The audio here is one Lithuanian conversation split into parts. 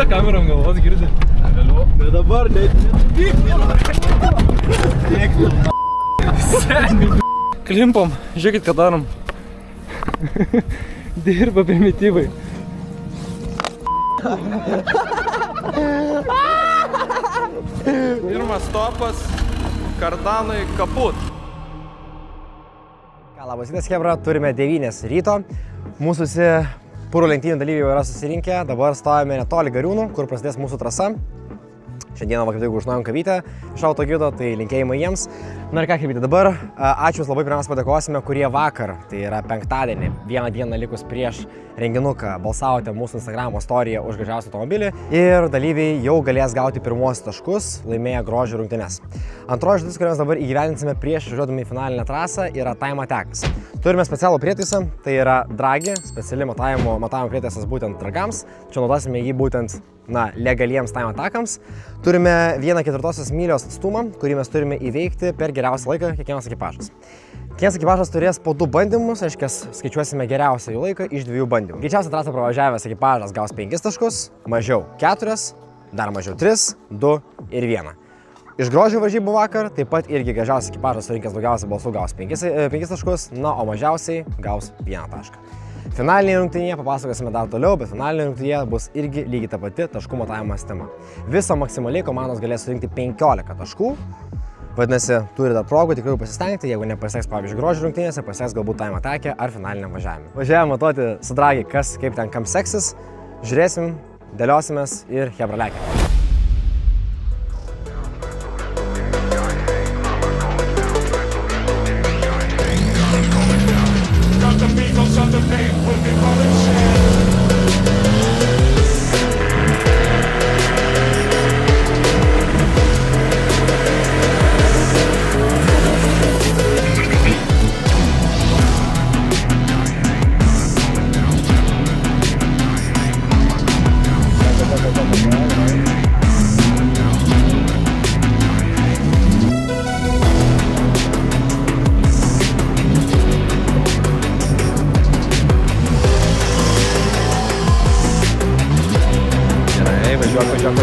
Užsidė kamerą ant galvos, girdi. Vėliau. Bet dabar net. Klimpom, žiūrėkit, ką darom. Dirba primityvai. Pirmas stopas Kardanui kaput. Labas rytas, chebra, turime 9 ryto. Mūsų visi purų lenktynių dalyviai jau yra susirinkę. Dabar stovime netoli Gariūnų, kur prasidės mūsų trasa. Šiandieną va kaip tik užnojom kavytę iš autogido, tai linkėjimai jiems. Na ir ką, kavytė, dabar ačiū labai pirmiausia padėkosime, kurie vakar, tai yra penktadienį, vieną dieną likus prieš renginuką, balsavote mūsų Instagramo istoriją už gražiausią automobilį ir dalyviai jau galės gauti pirmuosius taškus, laimėję grožio rungtynes. Antroji žodis, kurią mes dabar įgyvendinsime prieš važiuodami į finalinę trasą, yra time attackas. Turime specialų prietaisą, tai yra Dragi, speciali matavimo prietaisas būtent dragams. Čia naudosime jį būtent legaliems time attackams. Turime 1/4 mylios atstumą, kurį mes turime įveikti per geriausią laiką kiekvienas ekipažas. Kiekvienas ekipažas turės po 2 bandymus, aiškiai skaičiuosime geriausią jų laiką iš 2 bandymų. Greičiausią trasą pravažiavęs ekipažas gaus 5 taškus, mažiau 4, dar mažiau 3, 2 ir 1. Iš grožio varžybų vakar taip pat irgi gražiausias ekipažas surinkęs daugiausiai balsų gaus 5 taškus, na, o mažiausiai gaus 1 tašką. Finalinėje rungtynėje papasakosime dar toliau, bet finalinėje rungtynėje bus irgi lygiai ta pati taškų matavimo sistema. Viso maksimaliai komandos galės surinkti 15 taškų. Vadinasi, turi dar progų tikrai pasistengti, jeigu nepasiseks, pavyzdžiui, grožio rungtynėse, pasiseks galbūt time attacke ar finaliniam važiavimui. Važiavime matuoti su Dragi, kas kaip ten kam seksis, žiūrėsim, dėliosimės ir chebra lekia.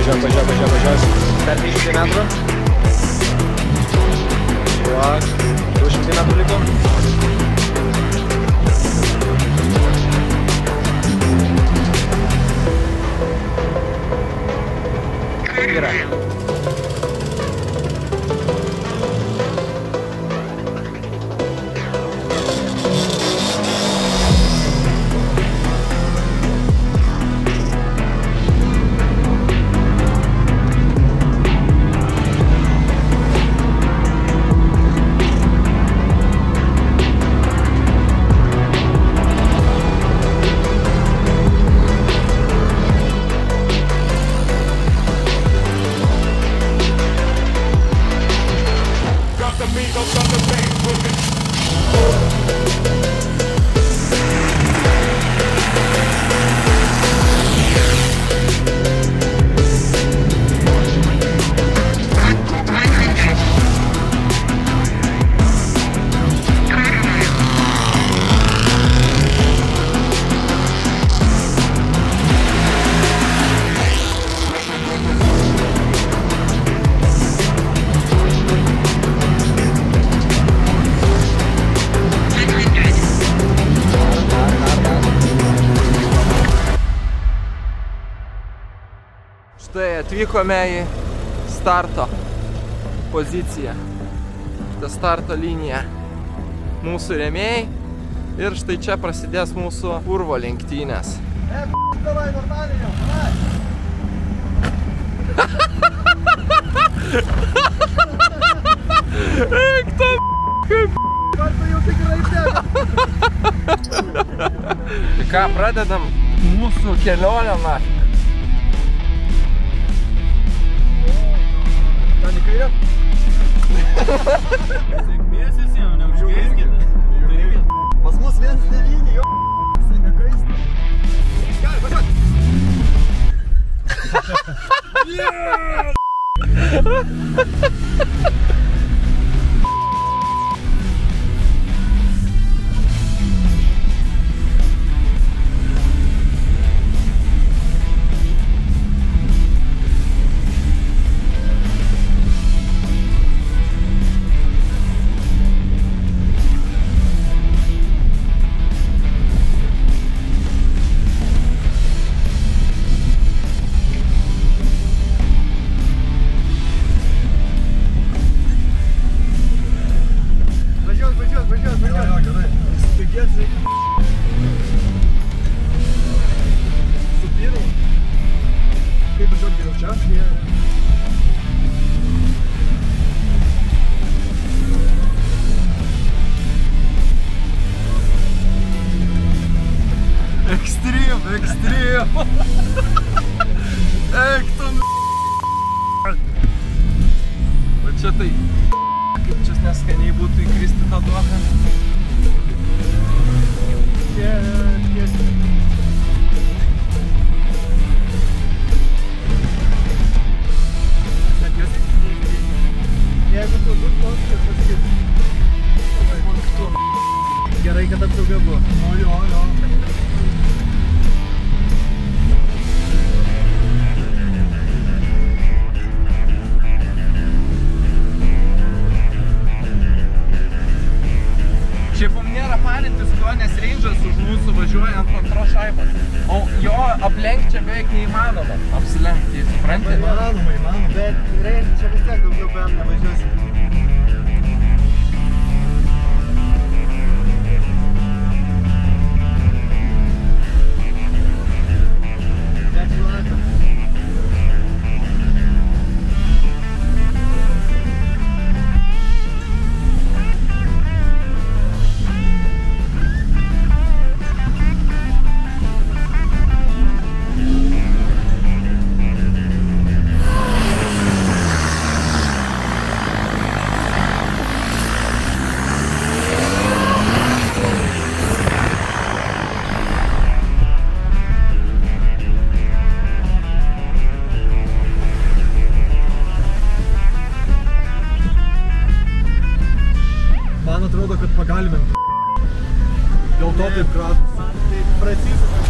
Važiuos. Per 300 metrų. 200 metrų liko. Yra. Štai atvykome į starto poziciją. Šitą starto liniją. Mūsų rėmėjai. Ir štai čia prasidės mūsų urvo lenktynės. Davai, normaliai jau, davai! Eik to kaip... Kartu jau tikrai teka. Tai ką, pradedam mūsų kelionę nafik. Ten į kairę? Sėkmės visiems, neužkeiskite. Pas mus 1-9, jo. Jisai nekaista. Gerai, važiuot. Ekstrem. Ekton. Va čia tai, kaip čia neskaniai būtų įkristi tą duoką. Jeigu tu bus plaukas, pasakyt. Gerai, kad apsauga buvo. Jo. Šiaip mums nėra parintis tuo, nes Range'as už mūsų važiuoja ant antros šaibos. O jo aplenkti čia beveik neįmanoma. Apsilenkti, supranti? Įmanoma. Bet Range čia vis tiek daugiau PM nevažiuosi. Man atrodo, kad pagalbint. Dėl to taip kratus. Taip prasysas.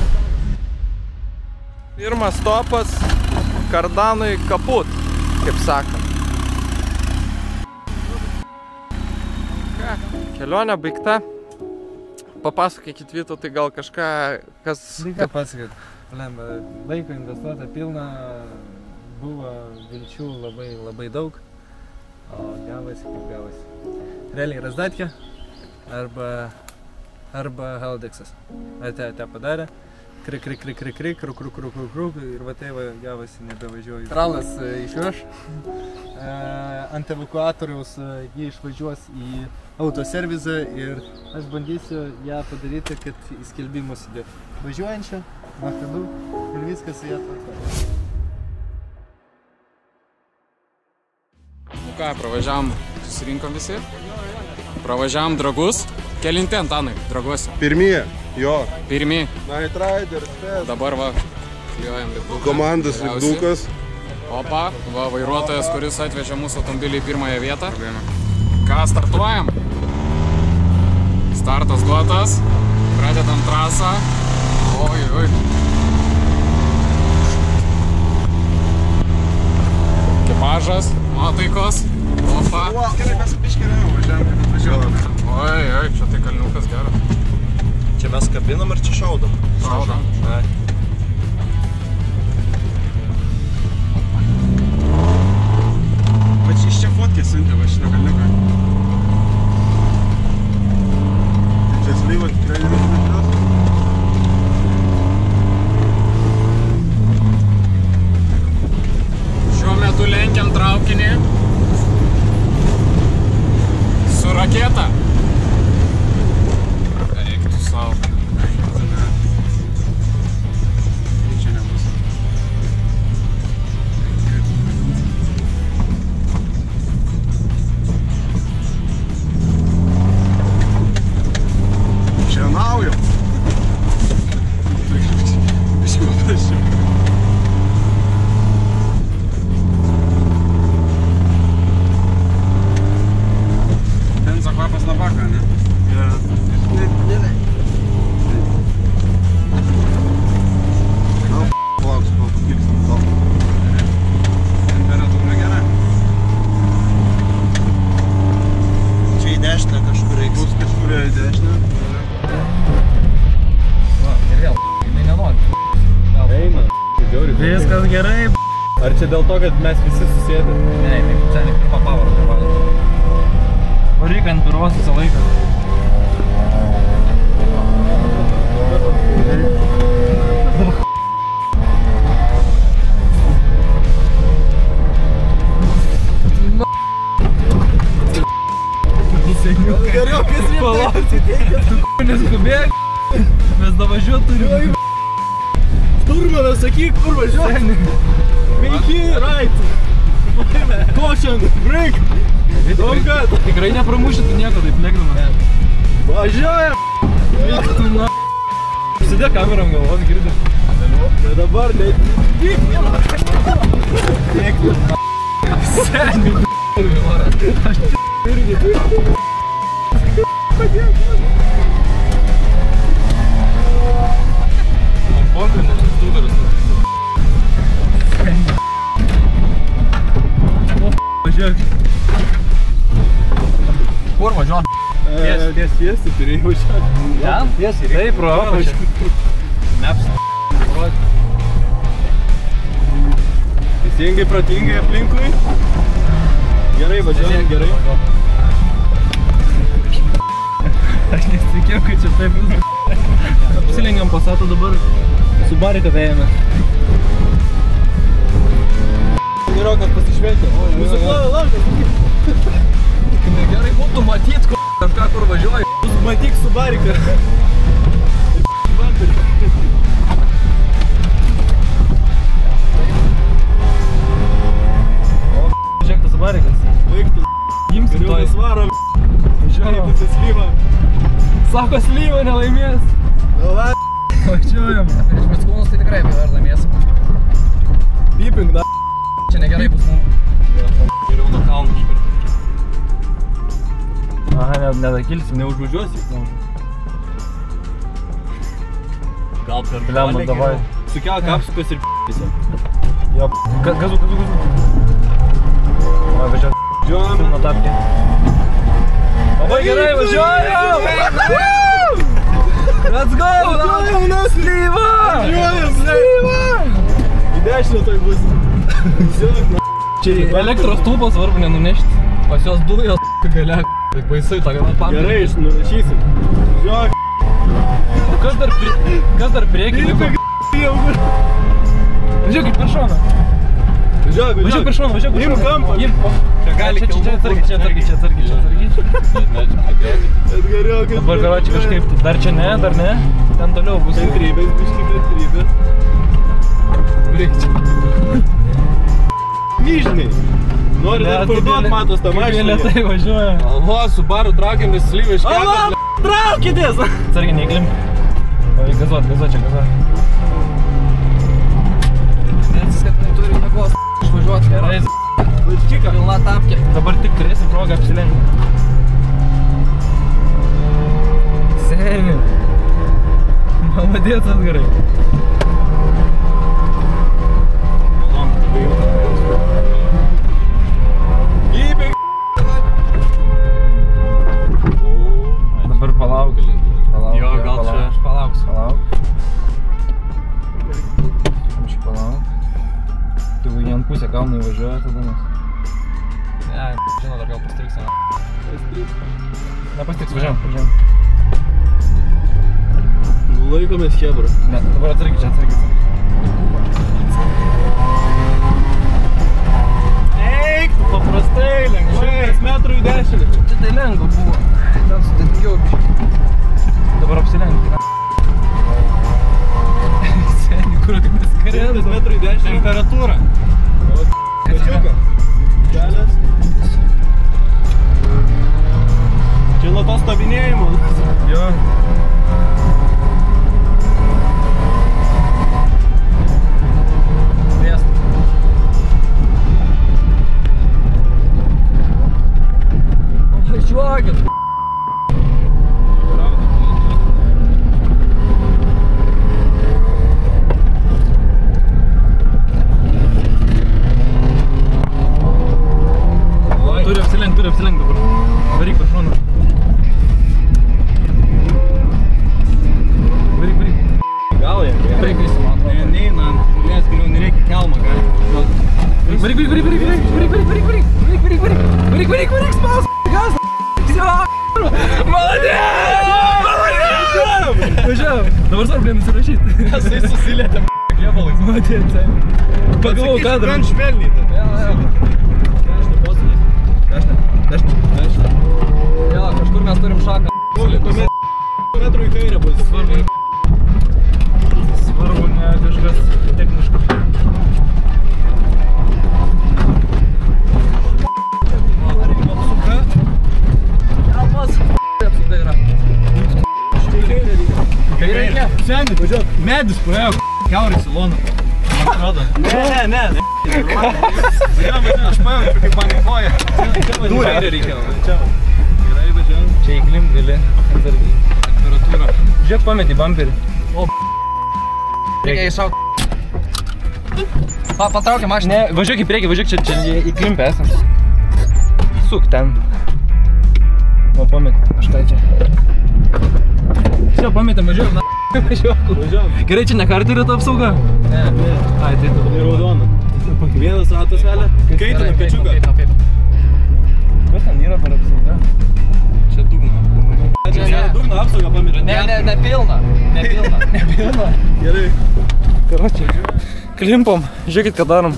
Pirmas stopas kardanui kaput, kaip sakant. Ką, kelionė baigta. Papasakokit Vytau, tai gal kažką, kas... Ką pasakyt? Laiko investuota pilna, buvo vilčių labai daug, o gavosi kaip gavosi. Realiai Razdatkė arba Haldeksas. Ate padarė, krik, ir va tai gavosi, nebevažiuoju. Tralas išveš, ant evakuatoriaus jį išvažiuos į autoservizą ir aš bandysiu ją padaryti, kad į skelbimus įdėti. Važiuojančią, makalu ir viskas į ją tvarko. Nu ką, pravažiavam, susirinkom visi, pravažiavam Dragus. Kelinti, Antanai, Draguose? Pirmieji, jo. Pirmi. Night Rider, Fest. Dabar va, klijuojam lipduką. Komandos lipdukas. Opa, va, vairuotojas, kuris atvežė mūsų automobilį į pirmąją vietą. Ką, startuojam? Startas duotas, pradedam trasą. Oi. Ekipažas, nuotaikos. Opa. Gerai, mes biškėliau važiavam. Oi, čia tai kalniukas geras. Čia mes kabinam ar čia šaudom? Šaudom. Va čia iš čia fotkė siuntė, va šitą kalniuką. Čia slyva tikrai nebežinės. Šiuo metu lenkiam traukinį su raketa. Eik tu savo. Čia nebus. Šienaujam. Benzo kvapas labaka, ne? Plauks, kol pakilsim tau. Temperatūra gera. Čia į dešinę kažkur reiks. Bus kažkuria į dešinę. Ir vėl, jinai nenori. Eina, viskas gerai. Ar čia dėl to, kad mes visi susėdė? Ne, čia ne pirmą pavarą dabar. Varyk ant biuros visą laiką. Geriau, kas palaukti teikia. Neskubėk, mes davažiuot turim. Sturmanas, sakyk, kur važiuoji? 5 right. Caution, break. Tikrai nepramušit nieko taip lėkdamas. Važiuoja. Užsidėk kameram galvos, girdi. Tai dabar net tik vieną. Seniai, aš irgi. Man pompiu, nes studaras. Važiuok. Kur važiuok? Tiesi, turėjai važiuoti. Ten? Tiesi, taip, pro apačią. Neps. Teisingai, protingai aplinkui. Gerai, važiuojam, gerai. Aš nesitikėjau, kad čia taip bus. Apsilengiam Passatą dabar. Su barika ėjome. Geriau, kad pasišventė. Nusiklojo laukas. Gerai būtų matyt, kažką kur važiuoji. Matyk su barika. Žiūrėk, tas barikas. Vaiktų. Imsi Geriau toj. nesvaro. Važiuoja pusė slyva. Sako, slyva nelaimės. Davai. Važiuojam. Prieš Mickūnus tai tikrai ar laimėsim. Piping, da. Čia negerai bus mums. Geriau nuo kalno iškart. Aha, nedakilsim. Neužvažiuosi? Gal per Blemba, žolę davai. geriau. Sukelk apsukas ir p***isi. Jo, gazu. Va, važiuok. Važiuojam. Nuo tapkė. Labai gerai, važiuojam! Let's go! Važiuojam, nas Slyva! Važiuojam, slyva! Į dešinę tai bus. Važiuojam, na. Čia elektros stulpą svarbu nenunešti. Pas jos dujos galia. Tai baisai, tą galą pamirti. Gerai, nurašysim. Važiuojam. Kas dar priekį liko? Važiuok per šoną. Važiuok per šoną. Im kampą. Čia gali čia atsargiai. Bet geriau, kad... Dabar garačiai kažkaip, dar čia ne, ten toliau bus. Kantrybės, biški kantrybės. Breikčia. Myžnai. Nori dar parduot, matos tą mašiną. Kaip lietai važiuoja. Alho, su baru traukiamis slyvą iš kelio. Traukitės! Atsargiai neįklimp. O, gazuot. Nesis, kad neturi jėgos išvažiuoti. Gerai. Laiškiką. Pilna tapkė. Dabar tik turėsim progą apsilenkti. Seni. Maladėt atgarai. Dabar palauk. Jo, gal čia. Aš palauksiu. Palauk. Tu į ant pusę kalną įvažiuoja tada mes. Ne, žinau, dar gal pastriksime. Nepastiks, važiuojam. Laikomės chebra. Ne, dabar atsargiai. Eik, paprastai, lengvai. 100 metrų į dešinę. Čia tai lengva buvo. Ten sudėtingiau biškai. Dabar apsilenkti. Seni, kur mes 100 metrų į dešinę. Temperatūra. Kačiuką. Kelias. Čia nuo to stabinėjimo. Jo. Važiuokit. Turi apsilenkt dabar. Varyk per šoną. Varyk. Gal jie? Varyk visi, man atrodo. Neina ant žulės, geriau nereikia kelmą gali. Varyk, spaus, gas. Maladėt! Važiavam. Dabar svarbu nusirašyti. Mes tai susilietėm kėbalais. Maladėt. Pagavau kadrą. Gan švelniai tai. Dešinę posūdį. Dešinę. Jo, kažkur mes turim šaką. Tuomet metrų į kairę bus. Svarbu. Edis praėjo kiaurai Siloną. Man atrodo. Ne. Aš pajaučiu, kaip man įkoja. Durė reikėjo. Gerai, važiuojam. Čia įklim gali atsargiai. Temperatūra. Žiūrėk, pameti bumperį. O, reikia iššauk. Patraukia mašiną. Ne, važiuok į priekį, važiuok čia įklimpę esam. Suk ten. O, pameti, aš tai čia. Čia pametėm, važiuok, na. Važiuok. Gerai, čia ne karterio ta apsauga? Ne. Ai, tai tu. Tai raudona. Vienas ratas velė. Kaitina pečiuką. Kas ten yra per apsauga? Čia dugno. Čia dugno apsauga pametė. Ne pilna. Gerai. Karočiai. Klimpom. Žiūrėkit, ką darom.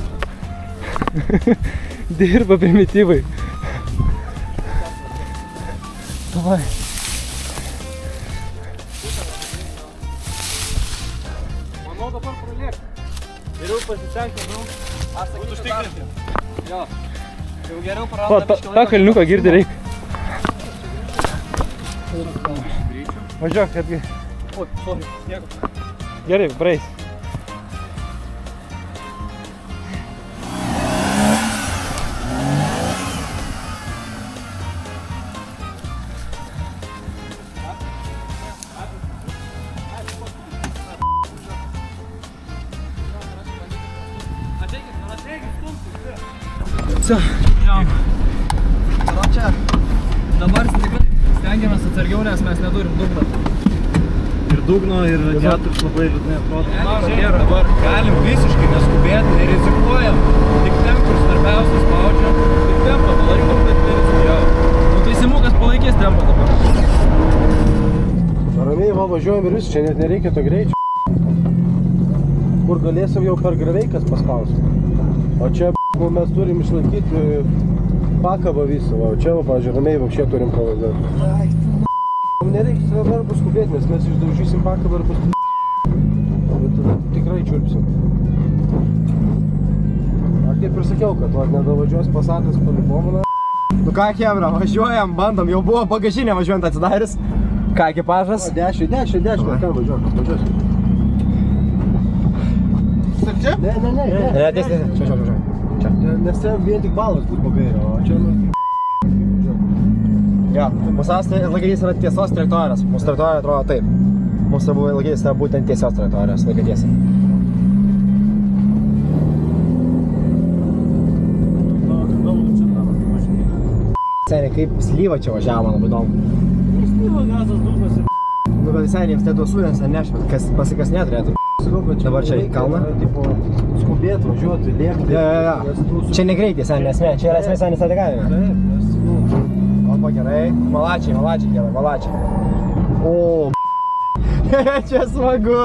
Dirba primityvai. Davai. Manau dabar praliek. Geriau pasisekti, nu. Aš sakyčiau užtikrinti. Jo. Jau geriau praranda biškį laiko. Ta kalniuką girdi reik. Važiuok, kadgi. O, sorry, nieko. Gerai, praeis. Dabar stengiamės atsargiau, nes mes neturim dugno. Ir dugno, ir radiatorius labai liūdnai atrodo. Dabar galim visiškai neskubėti, nerizikuojam. Tik ten, kur svarbiausias spaudžia. Tik tempą palaikom, bet nerizikuojam. Nu tai Simukas palaikys tempą dabar. Ramiai važiuojam ir vis, čia net nereikia to greičio. Kur galėsim jau per graveikas paspausti. O čia mes turim išlaikyti pakabą visą, o čia, pavyzdžiui, ramiai čia turim pravažiuoti. Nereikia dabar paskubėti, nes mes išdaužysim pakabą ir paskubėti. Bet tikrai čiulpsim. Aš kaip ir sakiau, kad nedavažiuos Passatas palipomuna. Nu ką, chebra, važiuojam, bandom, jau buvo bagažinė važiuojant atsidaris. Ką, ekipažas? 10, ten važiuosim. Čia? Ne. Tiesiai. Čia. Nes ten vien tik balas bus pagairio, o čia Jo, mūsų laikydys yra tiesos trajektorijos. Mūsų trajektorija atrodo taip. Mūsų laikydys yra būtent tiesios trajektorijos, laiką tiesiai. Seniai, kaip slyva čia važiavo, man labai įdomu. Slyva gazas dūmas ir... Nu, bet seniai, jiems tėtų sūdens neš, bet pasikas neturėtų. Dabar čia į kalną. Skubėti, važiuoti, lėkti. Jo. Čia negreitai, seniai, esmė. Čia yra esmė seniai strategavime. Taip, nes... Opa, gerai. Malačiai, gerai, malačiai. O, čia smagu.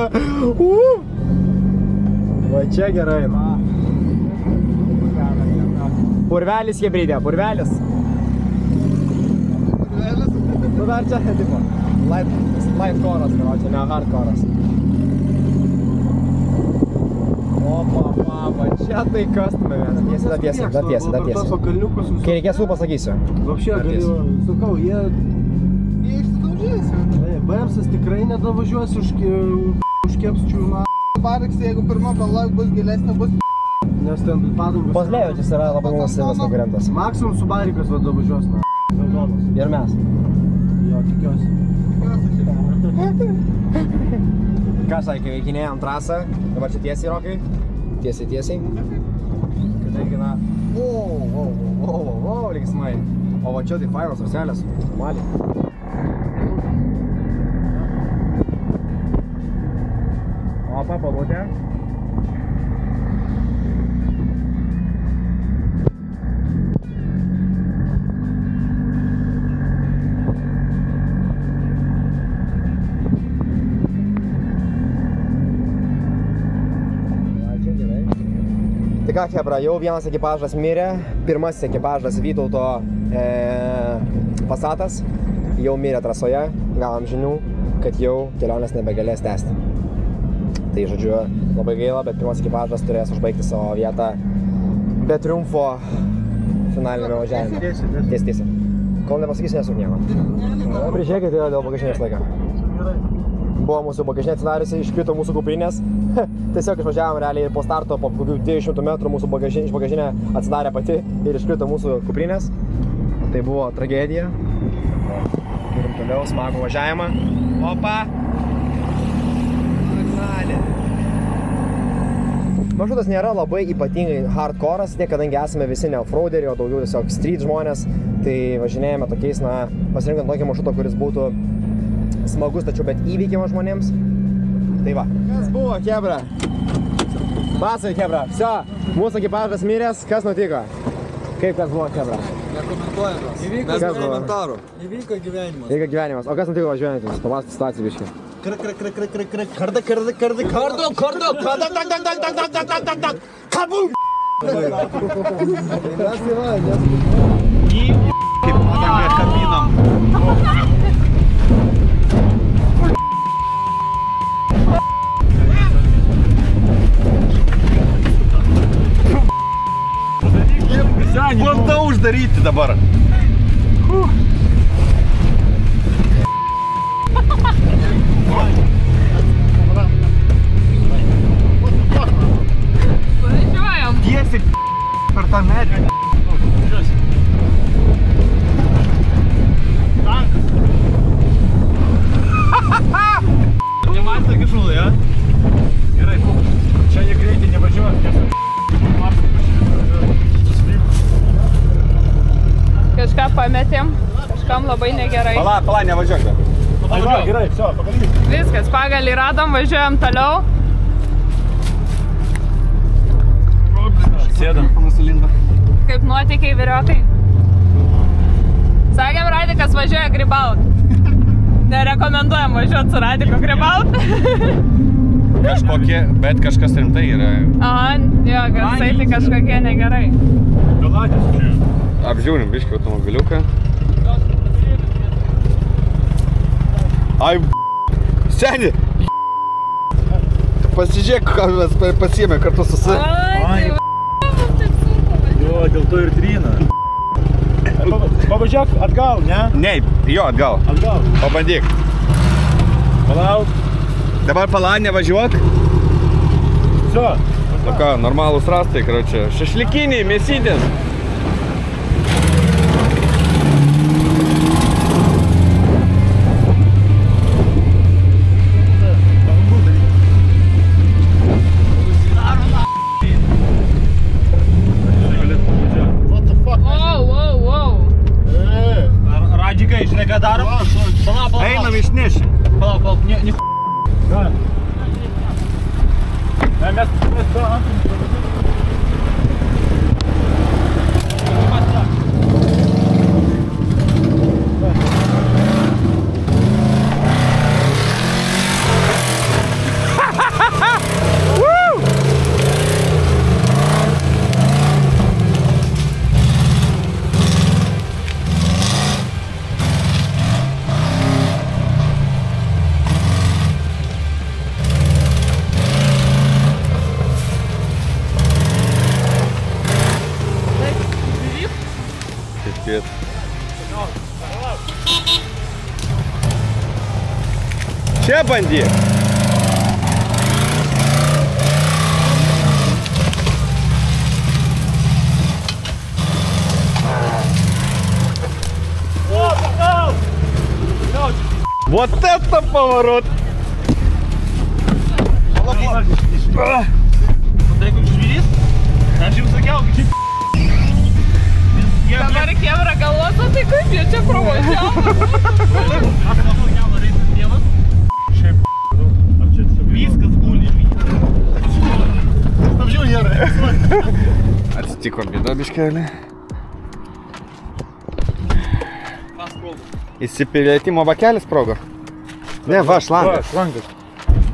Va, čia gerai. Purvelis, hebrydė, purvelis. Nu, dar čia, tipo, light core'as, čia ne hard core'as. Opa, čia tai kastumėmės. Tiesiai. Kai reikės pasakysiu. Vapšė, galiu, sakau, jie išsidaužys. BMS'as tikrai nedavažiuos užkepsčių, Pariks, jeigu pirma bala bus gilesnė, bus nes ten padangos... Pozlėvičius yra labai nuosavas konkurentas. Maksimum Subarikas vadavažiuos, Ir mes. Jo, tikiuosi. Ką sakė, veikinėjom trasą, dabar čia tiesiai, Rokai? Tiesiai. Kadangi, na... Wow, linksmai. O va čia tai fainos raselės, normaliai. Opa, palutė. Tai ką, chebra, jau vienas ekipažas mirė, pirmasis ekipažas Vytauto Passatas jau mirė trasoje, gavom žinių, kad jau kelionės nebegalės tęsti. Tai, žodžiu, labai gaila, bet pirmas ekipažas turės užbaigti savo vietą be triumfo finalinėme važiavime. Tiesiai. Kol nepasakysiu, nesuk nieko. Prižiūrėkite dėl bagažinės laiką. buvo mūsų bagažinė atsidariusi, iškrito mūsų kuprinės. Tiesiog išvažiavom realiai po starto, po kokių 200 metrų mūsų bagažinė atsidarė pati ir iškrito mūsų kuprinės. Tai buvo tragedija. Turim toliau smagų važiavimą. Opa! Maršrutas nėra labai ypatingai hardcore'as, kadangi esame visi ne offroaderiai, o daugiau tiesiog street žmonės. Tai važinėjame tokiais, pasirinkant tokį maršrutą, kuris būtų smagus, tačiau bet įveikiamas žmonėms. Tai va. Kas buvo, Chebra? Pasai, Chebra. Vsio, mūsų ekipažas miręs. Kas nutiko? Kaip kas buvo, Chebra? Nekomentuojamas. Įvyko komentarų. Įvyko gyvenimas. Įvyko gyvenimas. O kas nutiko važiuojantis? Papasakok situaciją biškį. Kabum! Kaip padangą kabinam. Bandau uždaryti dabar. Važiuojam. Tiesiai per tą medį. Nematė kišulai, ja? Gerai, čia jie greitai nevažiuoja, nes Kažką pametėm, kažkam labai negerai. Pala, nevažiuok. Važiuoja, gerai, viso, pagalys. Viskas, pagalį radom, važiuojam toliau. Sėdam. Kaip nuotykiai vyriokai. Sakėm, Radikas važiuoja grybaut. Nerekomenduojam važiuoti su Radiku grybaut. Kažkokie, bet kažkas rimtai yra. Aha, jo, garsai tai kažkokie negerai. Galatės čia. Apžiūrim biškį automobiliuką. Ai, seni! Pasižiūrėk, ką mes pasiėmė kartu su Ai, Jo, dėl to ir trina. Pavažiuok atgal, ne? Ne, jo, atgal. Atgal. Pabandyk. Palauk. Dabar pala, nevažiuok. Viso. Nu ką, normalūs rastai, karočią. Šašlikiniai, mėsytės. Radžikai, žinai ką darom? Palauk. Einam išnešim. Palauk, ne. Ką? Mes to antrim. Čia bandyk. Вот это поворот! Tai kaip žvyrys? Aš jums sakiau, kad čia dabar Chebra galvos, o tai kaip jie čia pravažiavo? Viskas guli. Apžiūrė gerai. Atsitiko bėda biškelį. Įsipilietimo bakelis sprogo. Ne, va, šlangas. Šlangas.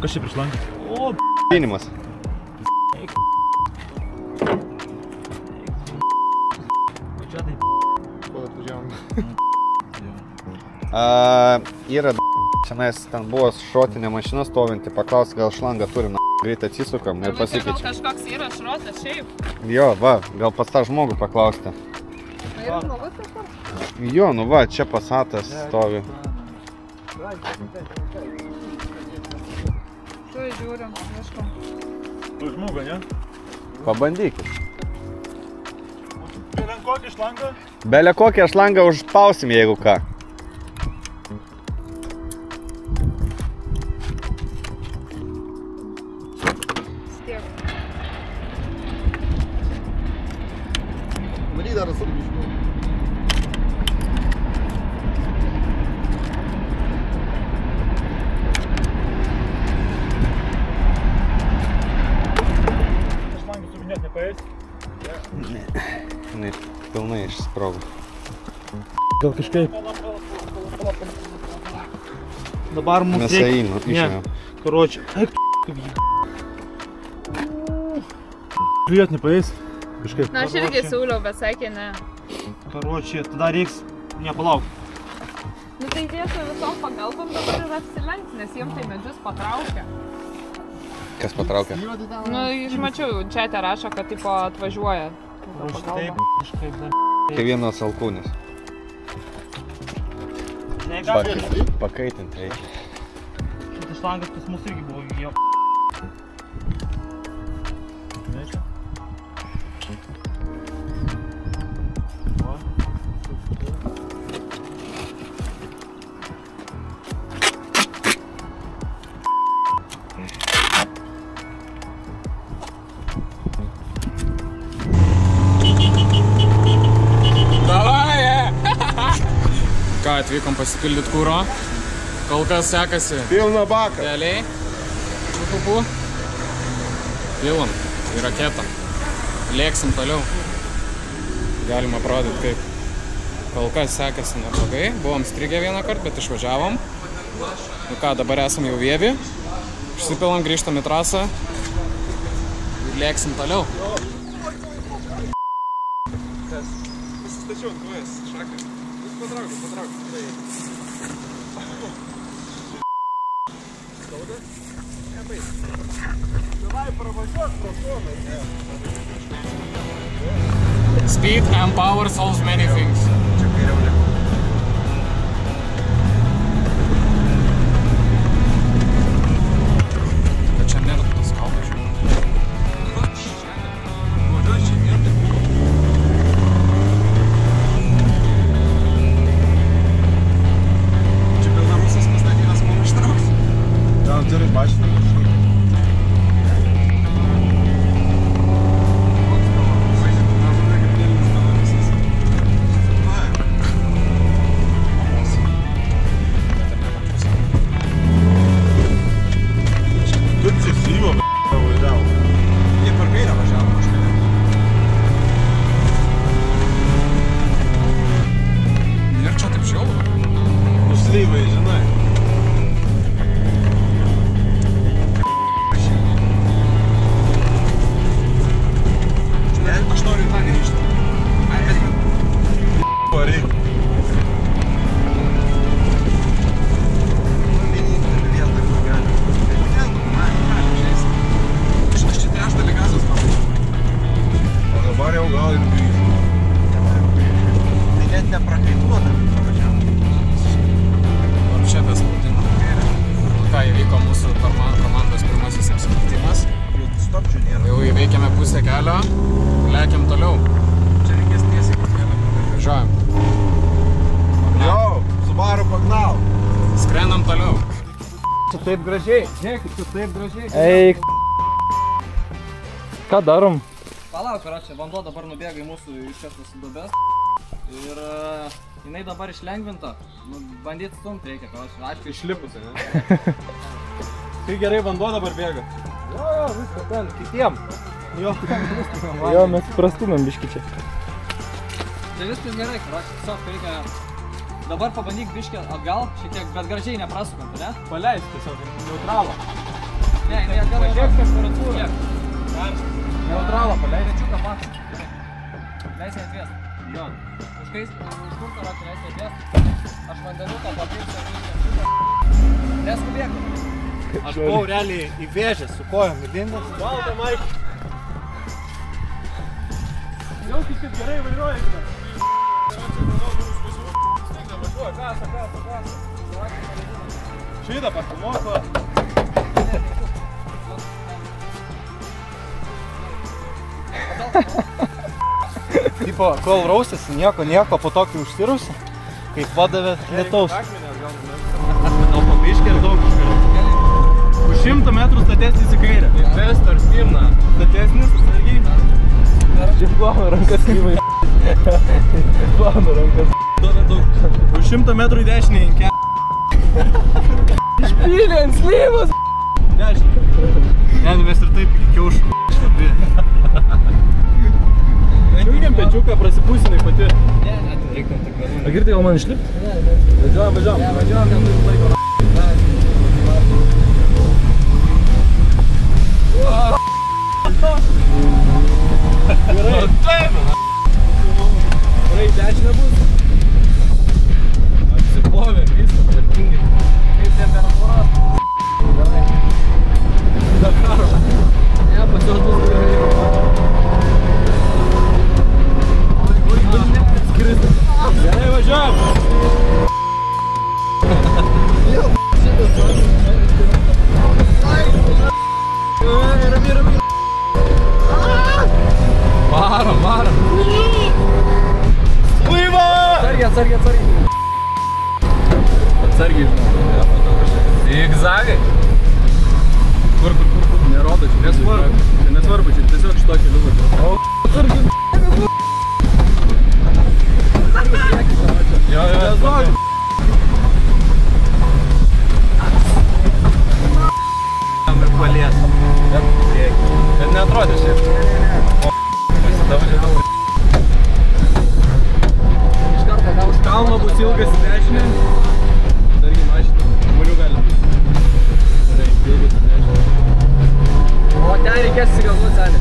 Kas čia prie šlangas? O, Pinimas. čia tai Kol atvažiavom. Yra Čionais ten buvo šrotinė mašina stovinti, paklaus, gal šlangą turi, greit atsisukam ir pasikeičiam. Gal kažkoks yra šrotas šiaip? Jo, va, gal pas tą žmogų paklausti. Yra žmogus kažkur? Jo, nu va, čia Passatas stovi. Tu žiūrim, ieškom. Tu žmogą, ne? Pabandykit. Belen kokį šlangą? Belė kokią šlangą užspausim, jeigu ką. Stiek. Maryk dar esu biškiu. Šlangą suvinėt nepaės? Ne, pilnai išsprogo. Gal kažkaip. Dabar mums Mes reikia... einu, išėjom. Karočią. Eik kaip jį. Žiūrėt nepaės? Kažkaip. Na, aš irgi siūliau, bet sakė ne. Karočią, tada reiks nepalauk. Nu tai jie su visom pagalbom dabar ir apsilenks, nes jiems tai medžius patraukia. Kas patraukia? Nu, išmačiau, čia te rašo, kad tipo atvažiuoja. Taip, kažkaip dar. Kai vienas alkūnis. Negali. Pakaitint reikia. Šitas šlangas pas mus irgi buvo jo. Ką, atvykom pasipildyti kūro. Kol kas sekasi. Pilna baka. Realiai. Pupupu. Pilam į raketą. Lėksim toliau. Galima parodyti, kaip. Kol kas sekasi neblogai. Buvom strigę vieną kartą, bet išvažiavom. Nu ką, dabar esam jau Vievi. Išsipilam, grįžtam į trasą. Ir lėksim toliau. Pasistačiau ant kojas, šakai. Patrauk. Skauda? Nebais. Davai pravažiuok pro šoną. Speed and power solves many things. Čia kairiau negu. Bet čia nėra tas kalbas. Važiuoju čia vietą. Turi mašiną kažkaip. Tu cesivo, važiavo. Jie per kairę važiavo kažkaip. Ir čia taip žiauru. Nuslyvai, žinai. Aš noriu į tą grįžti. Pareik. Vienintelį vietą, kur gali. Aš čia trečdalį gazos matau. O dabar jau gal ir grįžti. Tai net neprakaituota. Ar čia tas spaudimo kairė. Ką įvyko mūsų komandos pirmasis apsikeitimas. Stopčių nėra. Jau įveikėme pusę kelio. Lekiam toliau. Čia reikės tiesiai kiekvieną. Važiuojam. Jo, Subaru pagnal. Skrendam toliau. Čia taip gražiai. Žiūrėkit, čia taip gražiai. Eik. Ką darom? Palauk, karočią, vanduo dabar nubėga į mūsų iškastas dubes. Ir jinai dabar išlengvinta. Nu, bandyt stumti reikia, karočią. Aišku, Išlipusi, ne? Tai gerai vanduo dabar bėga. Jo, viską ten, kitiem. Jo. Jo, mes prastumėm biškį čia. Tai viskas gerai, karočią. Tiesiog reikia... Dabar pabandyk biškį atgal, šiek tiek, bet gražiai neprasukant, ne? Paleis tiesiog, neutralą. Ne, atgal. Kiek temperatūra? Neutralą paleis. Trečiuką pats. Leis neatvės. Jo. Užkur karočią leis neatvės. Aš vandeniuką papirsiu ir trečiuką. Neskubėk. Aš buvau realiai įvėžęs su kojom įlindęs. Valda, Maik. Jaukis, kaip gerai vairuoji. Šitą pasimoko. Tipo, kol rausėsi, nieko, po to, kai užsirausi, kaip padavė lietaus. Gal pabiškė ir daug iškart. Už 100 metrų statesnis į kairę. Vest ar stirna. Statesnis, sargiai. Šiaip plauna rankas gyvai. Plauna rankas. Duoda daug. Už 100 metrų į dešinį inkę. Išpylė ant slyvos. Dešinį. Ne, mes ir taip iki kiaušų. Čiūgiam pečiuką, prasipusinai pati. Ne, reikia tik vienų. A girtai, gal man išlipti? Važiuojam. Važiuojam, neturim laiko. Gerai. Gerai, dešinė bus. Apsiplovėm, viską, tvarkingai. Kaip temperatūra? Gerai. Dakaro. Ne, pas jos bus gerai. Gerai, važiuojam. Rami. Varom. Laiva! Atsargiai. Atsargiai, žinau. Zigzagai. Kur? Nerodo, čia nesvarbu, čia tiesiog šito keliu važiuoju. Atsargiai. Jo. Ir palies. Bet neatrodė šiaip. Pasidaužė daug. Iš karto gal. Už kalno bus ilgas į dešinę. Dargi mašinę. Žmonių gali būti. Gerai, ilgas į dešinę. O ten reikės įsigalvoti, Zanė.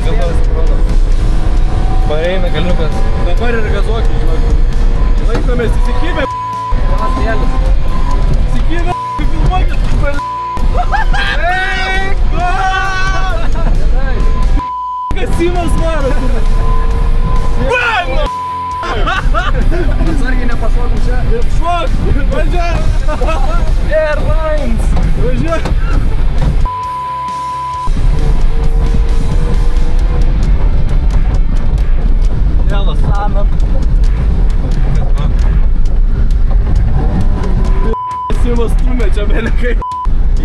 Galvas, atrodo. Pareina kalniukas. Dabar ir gazuokį, žinok. Laikomės įsikibę. Vienas mėlis. Įsikibę, filmuokit. Kasimas varo. Bam! Atsargiai nepašokim čia. Šok! Važiuok! Airlines! Važiuok! Vėlas. Kasimas stumė čia belekai.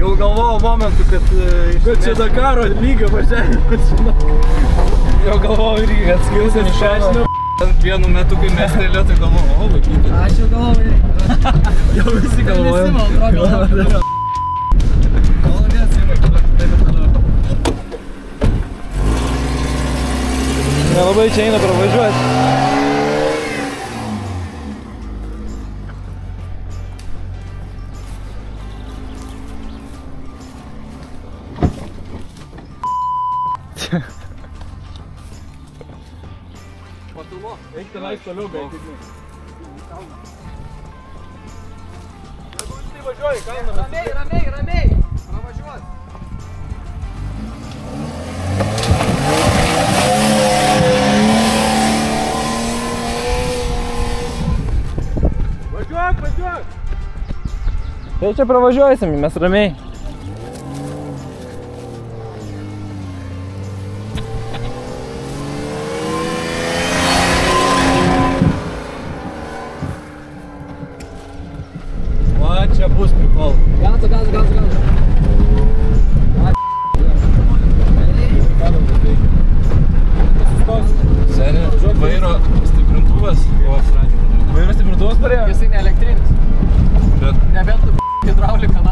Jau galvojau momentu, kad čia Dakaro lygio važiavimas, žinok. Jau galvojau irgi, kad skilsim iš šešinio. Vienu metu, kai mes telio, tai galvojau, o, vaikyti. Aš jau galvojau. Jau visi galvojau. Visi, man atrodo. Malonės, Simai, taip ir toliau. Nelabai čia eina pravažiuoti. Patulmo, eik tenais toliau, beveik. Jeigu jūs tai važiuoji, kalną mes... Ramiai. Pravažiuot. Važiuok! Tai čia pravažiuosim, mes ramiai. Va, čia bus prikol. Gazu. Seniai, vairo stiprintuvas. Vairo stiprintuvas parėjo? Jisai ne elektrinis. Nebent tu hidraulika, na.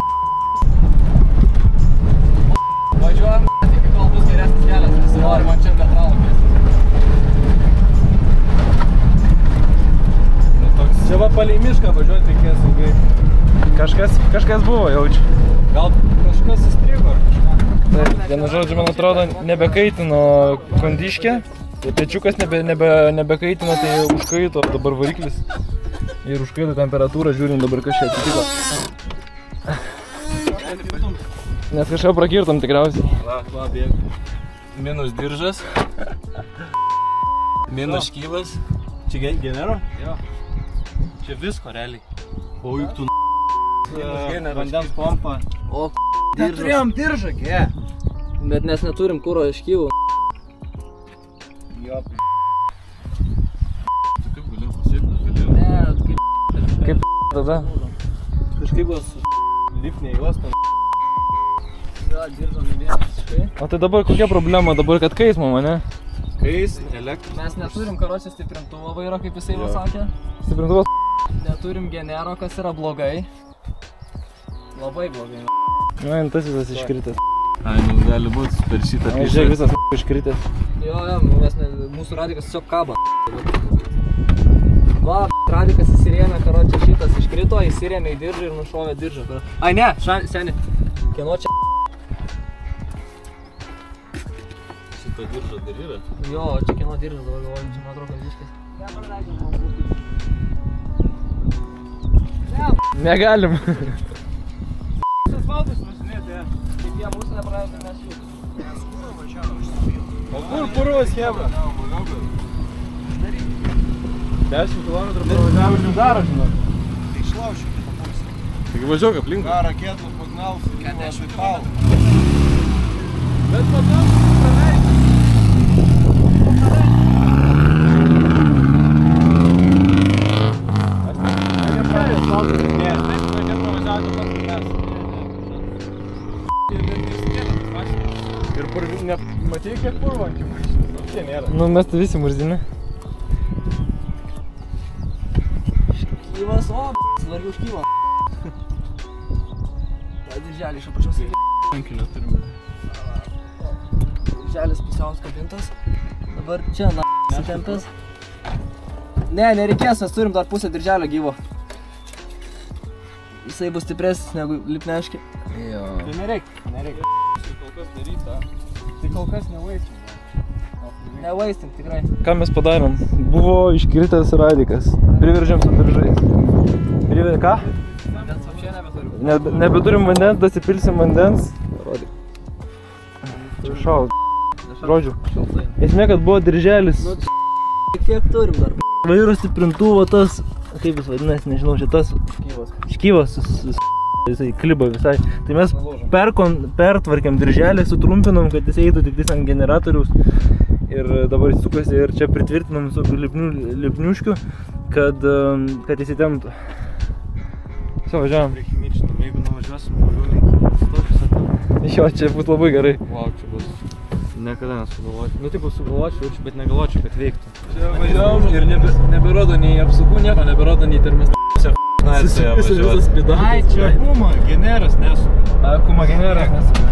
Važiuojam, iki kol bus geresnis kelias, nes nori man čia netralą kviesti. Čia va palei mišką važiuoti reikės ilgai. Kažkas buvo, jaučiu. Gal kažkas įstrigo ar kažką? Taip, vienu žodžiu, man atrodo, nebekaitino kondiškę. Pečiukas nebekaitino, tai užkaito dabar variklis. Ir užkaito temperatūrą, žiūrim dabar, kas čia atsitiko. Nes kažką prakirtom tikriausiai. Va, bėg. Minus diržas. Minus škylas. Čia genero? Jo. Čia visko realiai. O juk tu vandens pompa. O neturėjom diržą, kie. Bet nes neturim kuro iškyvų. Jo, Tu kaip galėjau pasiekti? kaip tada? Kažkaip buvo su lipnė juosta. Jo, diržo nebėra visiškai. O tai dabar kokia problema? Dabar kad kaismo mane? Kais, elektros. Mes neturim karočią stiprintuvo vairo, kaip jisai va sakė. Stiprintuvas? Neturim genero, kas yra blogai. Labai blogai. Man tas visas iškritęs. Ai, nu gali būti per šitą Ai, žiūrėk, visas iškritęs. Jo, mūsų radikas tiesiog kaba. Va, radikas įsirėmė, karočią šitas iškrito, įsirėmė į diržą ir nušovė diržą. Ai ne, seni, kieno čia? Šitą diržą dar yra? Jo, čia kieno diržas, dabar galvoju, čia man atrodo, kad viskas. Negalim. Asfaltas važinėti, Kaip jie mūsų nepraėjo, tai mes jų. O kur puros, hebra? 10 km pravažiavom daro, žinok. Tai išlaušim kitą pusę. Taigi važiuok aplink. Ką raketų pagnals, kad nešvitau. Bet pagal praleidžiu. Ir matei, kiek purvančių mašinų? Čia nėra. Nu, mes tai visi murzini. Škyvas, o, svargiau škyvą. Tai dirželį iš apačios. Rankinio turime. Dirželis pusiau skabintas. Dabar čia, sutempęs. Ne, nereikės, mes turim dar pusę dirželio gyvo. Jisai bus stipresnis negu lipneškė. Jo. Tai nereikia. Kol kas daryta. Tai kol kas nevaistim. Nevaistim, tikrai. Ką mes padarėm? Buvo iškritęs radikas. Priveržėm su diržais. Ką? Vandens apšė nebeturim. Nebeturim vandens, dasipilsim vandens. Rodyk. Čia šau. Žodžiu. Esmė, kad buvo dirželis. Kiek turim dar? Vairo stiprintuvo tas, kaip jis vadinasi, nežinau, šitas škyvas, jisai kliba visai. Tai mes pertvarkėm dirželį, sutrumpinom, kad jis eitų tik ant generatoriaus. Ir dabar jis sukasi ir čia pritvirtinom su lipniuškiu, kad įsitemptų. Visi važiavam. Reikia myčinam, jeigu nuvažiuosim, važiuosim. Jo, čia bus labai gerai. Vau, čia bus. Niekada nesugalvočiau. Nu, tipo, sugalvočiau, bet negalvočiau, kad veiktų. Čia važiavom ir neberodo nei apsukų, nieko, neberodo nei termestų. Susipisi visas pidas. Ai, čia kuma, generas nesuka. Kuma generas nesuka.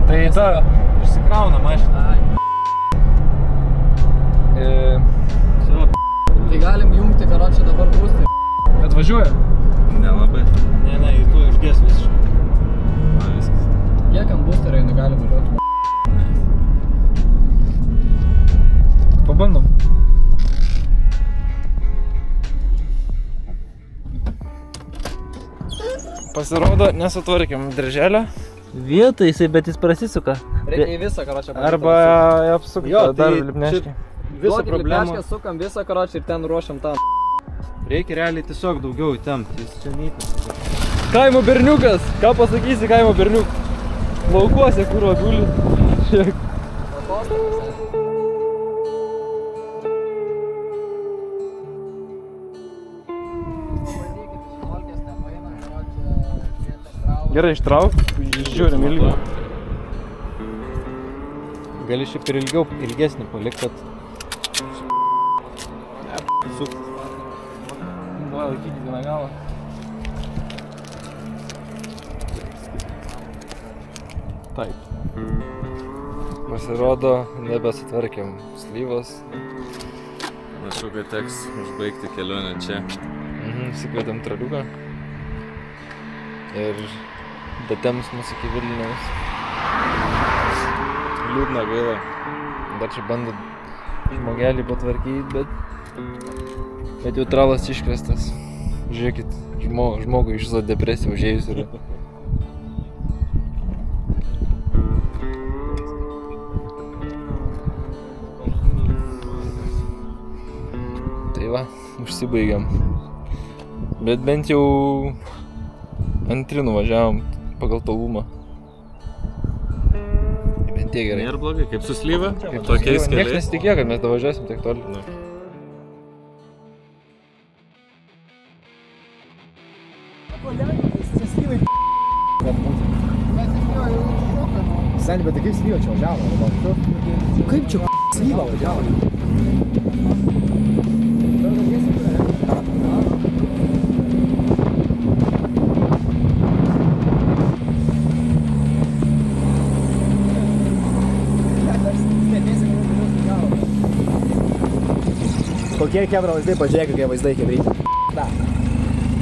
Tai ta... Išsikrauna mašina. Tai galim jungti, karočią dabar būstį. Bet važiuoja? Nelabai. Ne, tu išgės visiškai. Man viskas. Kiek ant būsterio einu galim važiuoti? Pabandom. Pasirodo, nesutvarkėm dirželio. Vietoj jisai, bet jis prasisuka. Reikia į visą, karočią, palikti. Arba apsukti dar lipneškį. Visą problemą. Lipneškę sukam visą, karočią, ir ten ruošiam tam. Reikia realiai tiesiog daugiau įtempti, jis čia neįtas. Kaimo berniukas! Ką pasakysi kaimo berniuk? Laukuose, kur guli. Šiek. Gerai, ištrauk, žiūrim ilgiau. Gali šiaip ir ilgesnį palikti, kad... Va, laikykit vieną galą. Taip. Pasirodo, nebesutvarkėm slyvos. Mačiau, kad teks užbaigti kelionę čia. Sikvietėm traliuką. Ir datems mus iki Vilniaus. Liūdna gaila. Dar čia bando žmogelį patvarkyti, bet jau tralas iškvestas. Žiūrėkit, žmogui iš viso depresija užėjus yra. Tai va, užsibaigiam. Bet bent jau antri nuvažiavom pagal tolumą. Bent Tiek gerai. Nėra blogai, kaip su slyva, kaip tokiais keliais. Niekas nesitikėjo, kad mes davažiuosim tiek toli. Seni, bet kaip slyva čia važiavo? Kaip čia slyva važiavo? Kokie kebra vaizdai, pažiūrėk, kokie vaizdai kebryti. Da.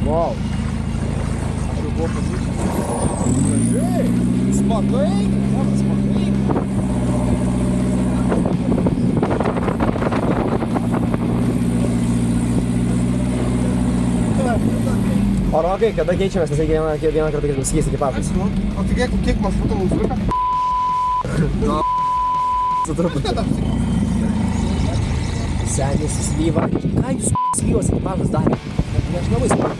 Wow. Aš jau buvau pamiršęs. Smagai. O Rokai, kada keičiamės, nes reikia vieną kartą, kad nusikeisti ekipažas? O tai kiek maršruto mums liko? Su truputį. Senis, slyva. Ką jūs slyvos ekipažas darė? Aš labai smagu.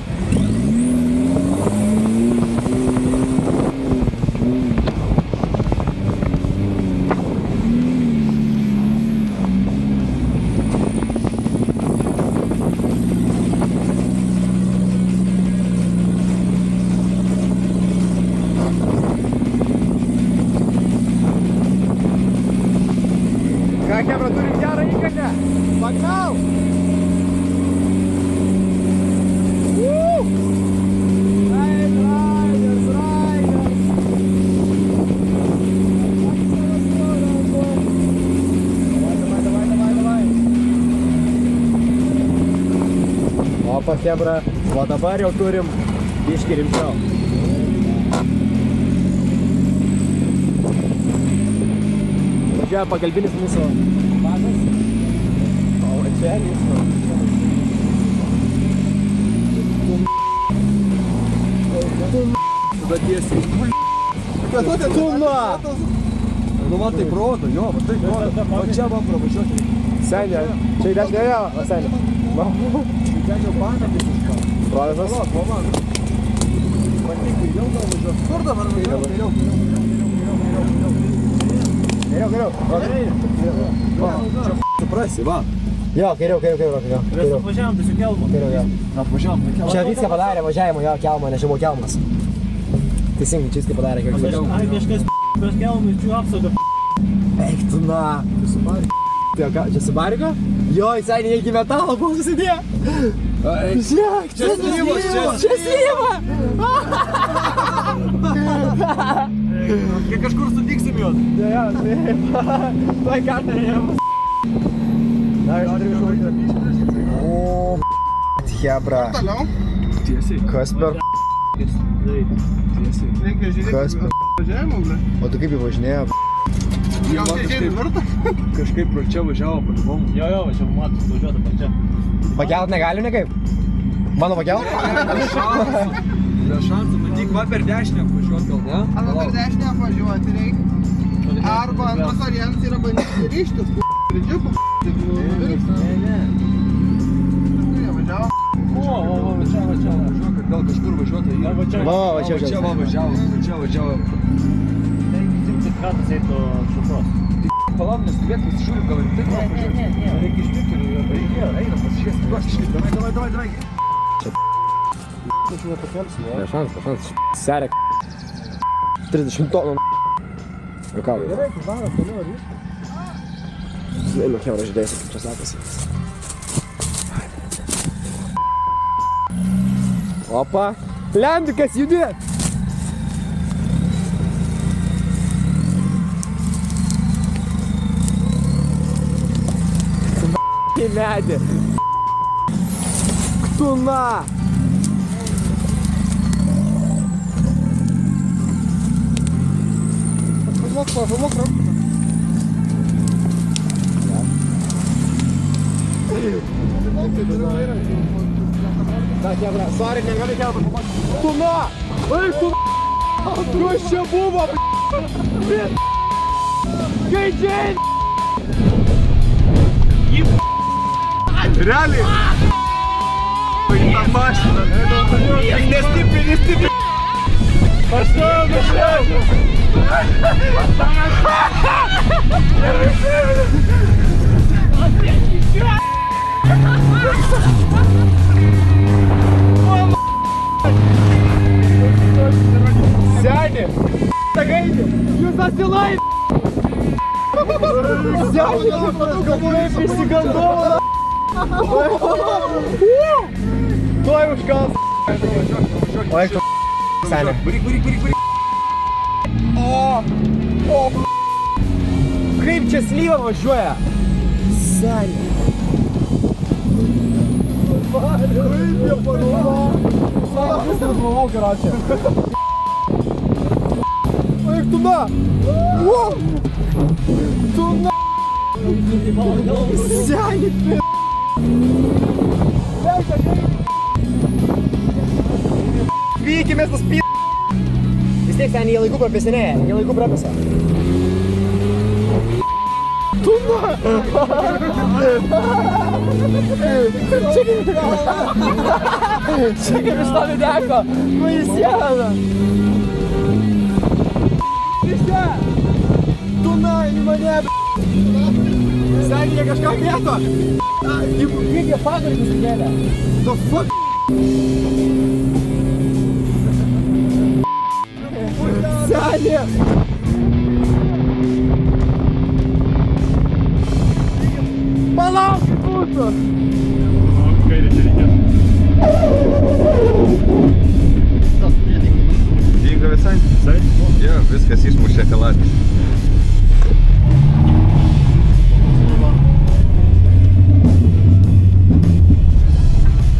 Ką, kebra, turim gerą įkatę? Pagau! Opa, kebra, o dabar jau turim biškį rimčiau. Važiuoja pagalbinis mūsų vadas. O vačelis. Tada tiesiai. Tuma! Nu va taip rodo, jo, va taip rodo. O čia va pravažiuoti. Senė, čia įdeš nerėjo, o senė. Ten jau baną visišką. Provėzas? O man. Bandyk, kairiau gal važiuoti. Kur dabar važiuoti? Geriau. Čia suprasi, va. Jo, geriau. Mes atvažiavom tiesiog kelmo. Atvažiavom, tai kelmo. Čia viską padarė važiavimo, jo, kelmo, nes čia buvo kelmas. Teisingai, čia viską padarė, kiek važiavimo. Ai, kažkas prieš kelmą iš jų apsaugą. Eik tu na. Tu su Marika. Tai ką, čia su Marika? Jo, jisai neįgi metalo buvo susidėję. Žiūrėk, čia slyva. Čia slyva. Kai kažkur sutiksim juos. Jo, taip. Tai ką turėjom. O, hebra. Toliau. Tiesiai. Kas per Tiesiai. Reikia žiūrėti. Kas per Važiavimo, ble. O tu kaip jį važinėjo? Gal čia žiūrėti vartą? Kažkaip pro čia važiavo, pagalvom. Jo, čia matus važiuoti per čia. Pakelt negalim nekaip? Mano pakelt? Be šansų, matyk, va per dešinę važiuot gal, ne? Arba per dešinę važiuoti reikia. Arba antras variantas yra bandyti ryštis, džipu, Ne. važiavo. O, čia. Važiuok, gal kažkur važiuota į... Va čia. Va, čia. Čia va važiavo. Tai tik ratas eitų šukos. Palauk, neskubėk, pasižiūrim, gal ir taip važiuoti. Ne. Reikia išpirkti, reikėjo, einam, pasižiūrėsim, pasižiūrėsim, davai. Aš nepakelsiu, ne? Be šans. Serė 30 tonų. Juokauju. Gerai, tu varas toliau, ar viskas? Einu, hebra, žiūrėsiu, kaip čia sekasi. Opa! Lendikas, judėt! Į medį! Ktuna! Pavok ranką. Da, hebra, sorry, negali kelbą pamatyti. Ktuna! Eik, tu! Kas čia buvo, b***? Gaidžiai! Realiai! Į tą mašiną! Nestipri! Pašau! asilai! Seniai, kaip išsigandau! Tuoj užkals! O eik tu seniai. Varyk. O, kaip čia slyva važiuoja? Seniai. Kaip jie pagalvo? Seniai, vis neatvalau, karočią. Eik tu na! Tu na! Seniai, p***! Vykimės tas p***! Vis tiek seniai, jie laiku prapesinėja, jie laiku prapesa. Tu na! Čia kaip iš to videko! Nu į sieną! Tu na, į mane! Seniai, jie kažką mėto! Kaip jie pagarį nusikėlė? The fuck? Seniai! Palauk mūsų! Kairė čia reikės. Dingo visai? Visai? Jo, viskas išmušė kaladį.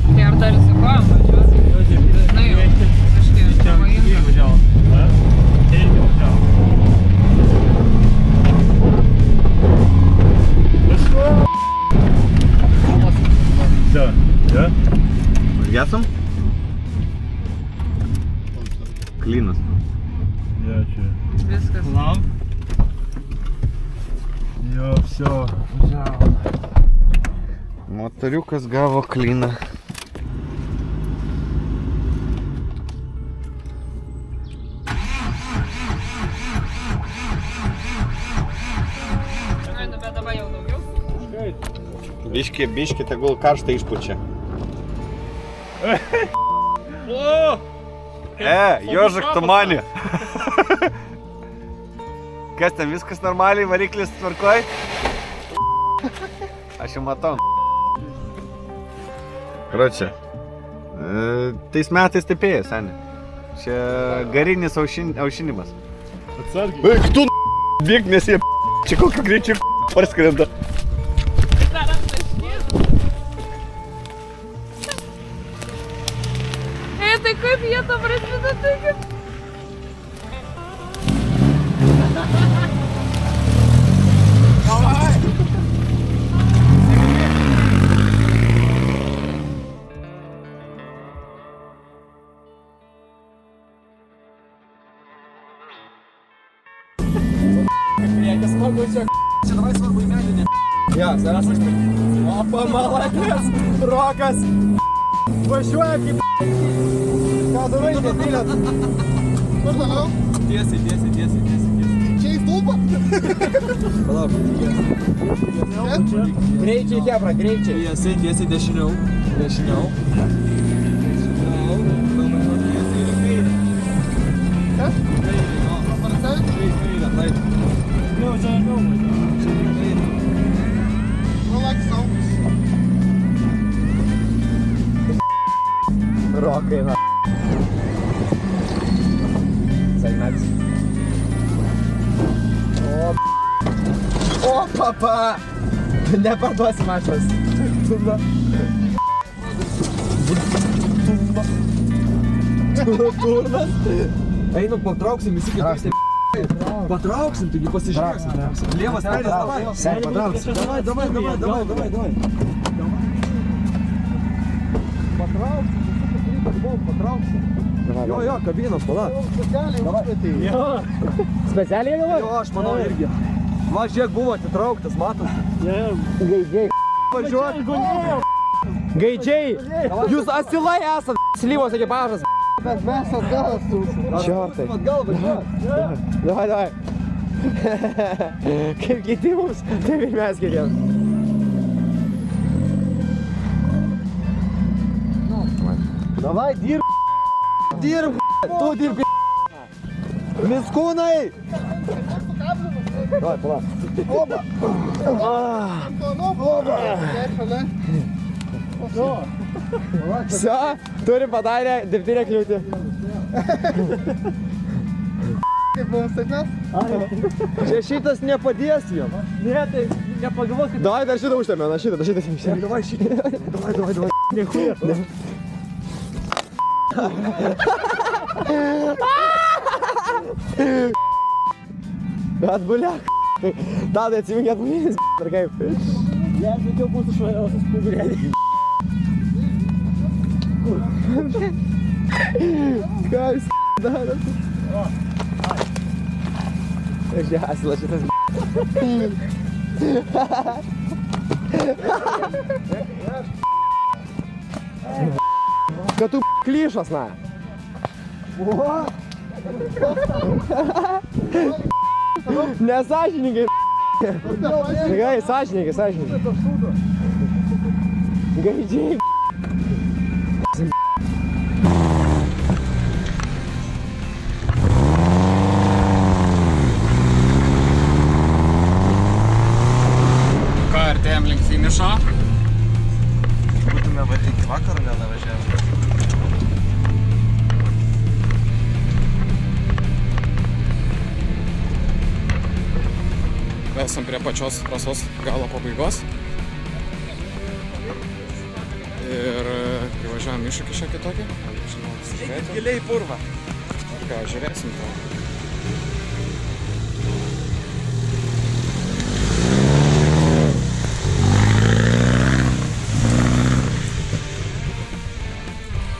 Tai ar dar įsikojam važiuos? Na jau, kažkaip pavojinga. Važiavo. Irgi važiavo. Все, да? Gesam? Klinas. Я че? Viskas. Jo, все. Motoriukas gavo kliną. Bet dabar jau daugiau? Biški, tegul karštą išpučia. Jožik, tu mani. Kas ten, viskas normaliai, variklis tvarkoj? Aš jau matau. Kročia, tais metais tepėjai, seniai. Čia garinis aušinimas. Atsargiai. Eik tu, bėg, nes jie čia kokiu greičiu parskrenda. Dar aptaškys. Tai kaip jie to prasideda, tai kaip... Priekis smagu čia, čia davai svarbu į medinį. Jo, savęs užpirkti. Opa, malakės, rokas. Važiuoja kaip... Ką darai, nedėlėt? Kur toliau? Tiesiai. Čia į stulpą? Palauk, greičiai, kebra, greičiai. Tiesiai, dešiniau. Dešiniau. Kas? Relax, saugus. Rokai, na. Segmetis. O, papa! Neparduosi mašinas. Turnas. Einu, patrauksim visi kitus. Patrauksim, taigi pasižiūrėksim. Lievas perės, davai. Patrauksim. Davai. Patrauksim. Jo, kabinos, pala. Specialiai užkvietei. Jo. Specialiai galvoji? Jo, aš manau irgi. Va, žiūrėk, buvo atitrauktas, matosi. Gaidžiai. Važiuok. Gaidžiai. Jūs asilai esat. Slyvos ekipažas. Bet mes atgal stulsim. Čiortai. Atgal važiuok. Davai. Kaip kiti mums, taip ir mes kitiems. Davai, dirb. Tu dirb. Miskūnai. Davai, pala. Oba. Oba. Vse, turim padarę dirbtinę kliūtį. Kaip mums sėkmės? Čia šitas nepadės jam. Ne, tai nepagalvos, kad... Davai dar šitą užtėmė, na šitas imšė. Davai šitą. Davai. Nechuja. Atbuliak. Tadai atsijungi atbulinis, ar kaip? Ne, bet jau būtų švariausias pugurėlį. Ką jūs darot? Žesila šitas kad tu klyšas, na. Nesąžininkai. Gerai, sąžininkai. Gaidžiai. Ką, artėjom link finišo? Būtume iki vakaro gal nevažiavę. Esam prie pačios trasos galo pabaigos. Ir įvažiuojam iššūkį šiokį tokį. Giliai į purvą. Ką, žiūrėsim to.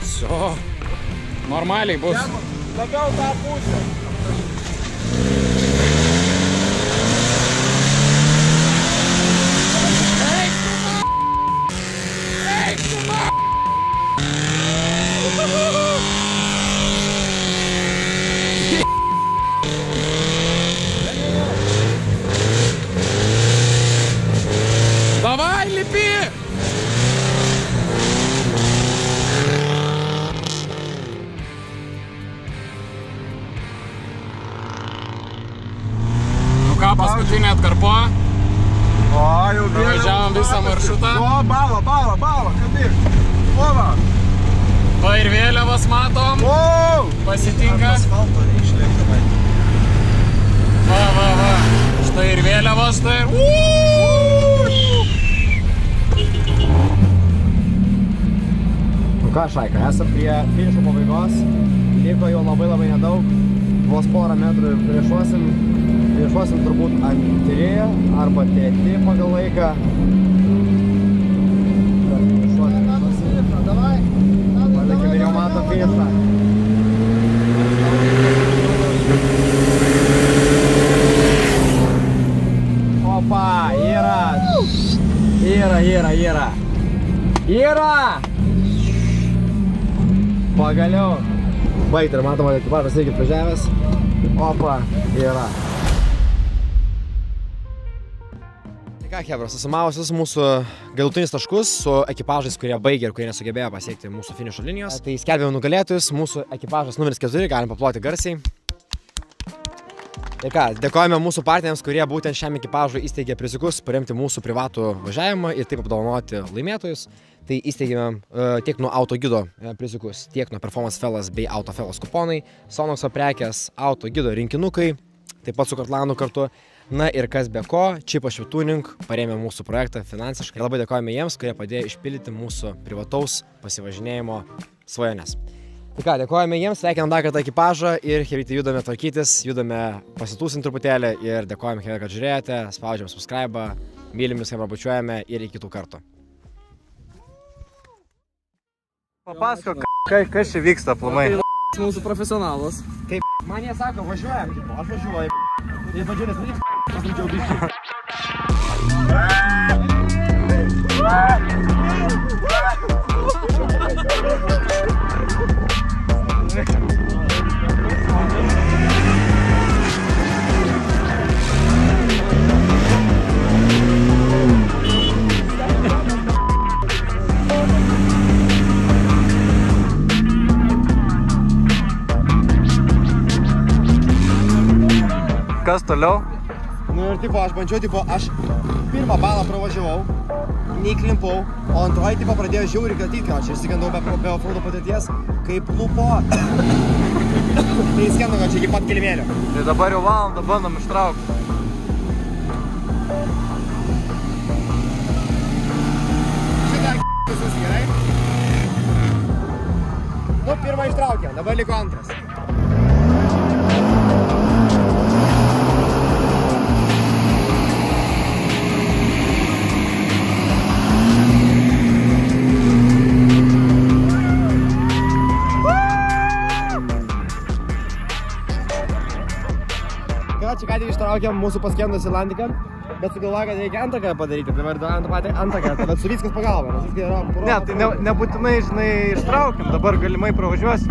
Все. Normaliai bus. Labiau tą pusę. Давай, лепи! Nu ką, paskutinė atkarpa. O, jau Pravažiavom visą maršrutą. O, bala, kabir. Ova. Va ir vėliavas matom. Pasitinka. Asfalto neišlėktamai. Va. Štai ir vėliavas, štai ir... Nu ką, Šaika, esam prie finišo pabaigos. Liko jau labai nedaug. Vos porą metrų ir finišuosim turbūt antri arba treti pagal laiką. Palikime ir jau matom finišą. Opa, yra! Pagaliau. Baigt ir matoma, ekipažas irgi atvažiavęs. Opa, yra. Tai ką, chebra, susumavus visus mūsų galutinius taškus su ekipažais, kurie baigė ir kurie nesugebėjo pasiekti mūsų finišo linijos. Tai skelbėme nugalėtojus, mūsų ekipažas numeris 4, galim paploti garsiai. Ir ką, dėkojame mūsų partneriams, kurie būtent šiam ekipažui įsteigė priziukus paremti mūsų privatų važiavimą ir taip apdovanoti laimėtojus. Tai įsteigėme tiek nuo Autogido priziukus, tiek nuo Performance Fellas bei Autofellas kuponai, Sonoxo prekės, Autogido rinkinukai, taip pat su Kortlandu kartu. Na ir kas be ko, Čipo Švituning parėmė mūsų projektą finansiškai. Labai dėkojame jiems, kurie padėjo išpildyti mūsų privataus pasivažinėjimo svajones. Tai ką, dėkojame jiems, sveikinam dar kartą ekipažą ir Hebrytė judame tvarkytis, judame pasitūsinti truputėlį ir dėkojame, kad žiūrėjote, spaudžiam subscribe, mylim jūs, bučiuojame ir iki kitų kartų. Papasakok, kas čia vyksta aplamai. Mūsų profesionalas. Kaip man jie sako, važiuojam, aš važiuoju. Jei važiuojas nereiks, pastumčiau biškį. Kas Kas toliau? Nu ir tipo, aš bandžiau, aš pirmą balą pravažiavau, neįklimpau, o antroji tipo pradėjo žiauriai kratyti, ką aš išsigandau be offroado patirties, kaip lupo. Tai įskendau, kad čia iki pat kilimėlio. Tai dabar jau valandą bandom ištraukti. Šitą visus gerai? Nu, pirmą ištraukėm, dabar liko antras. Čia ką tik ištraukėm mūsų paskendusi landiką, bet sugalvoja, kad reikia antaką padaryti, dabar tą patį antaką, bet su viskas pagalba, nes viskas yra puro. Ne, tai nebūtinai, žinai, ištraukiam, dabar galimai pravažiuosim.